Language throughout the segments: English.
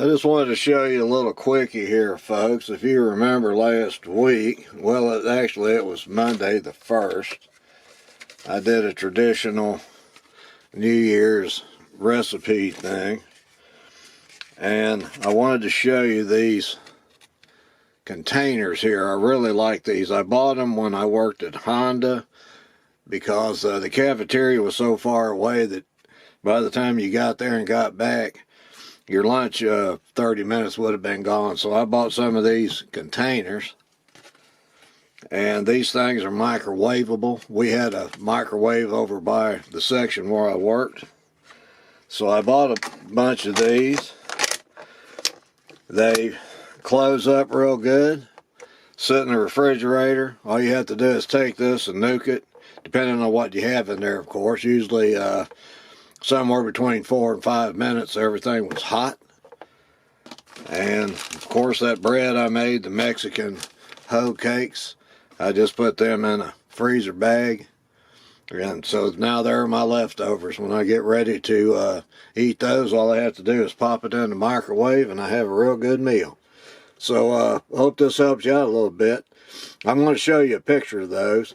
I just wanted to show you a little quickie here, folks. If you remember last week, well, it was Monday the 1st, I did a traditional New Year's recipe thing, and I wanted to show you these containers here. I really like these. I bought them when I worked at Honda because the cafeteria was so far away that by the time you got there and got back, your lunch 30 minutes would have been gone. So I bought some of these containers, and these things are microwavable. We had a microwave over by the section where I worked, so I bought a bunch of these. They close up real good, sit in the refrigerator. All you have to do is take this and nuke it, depending on what you have in there, of course. Usually somewhere between 4 and 5 minutes, everything was hot. And of course, that bread I made, the Mexican hoe cakes, I just put them in a freezer bag. And so now they're my leftovers. When I get ready to eat those, all I have to do is pop it in the microwave and I have a real good meal. So hope this helps you out a little bit. I'm going to show you a picture of those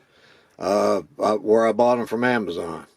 where I bought them from Amazon.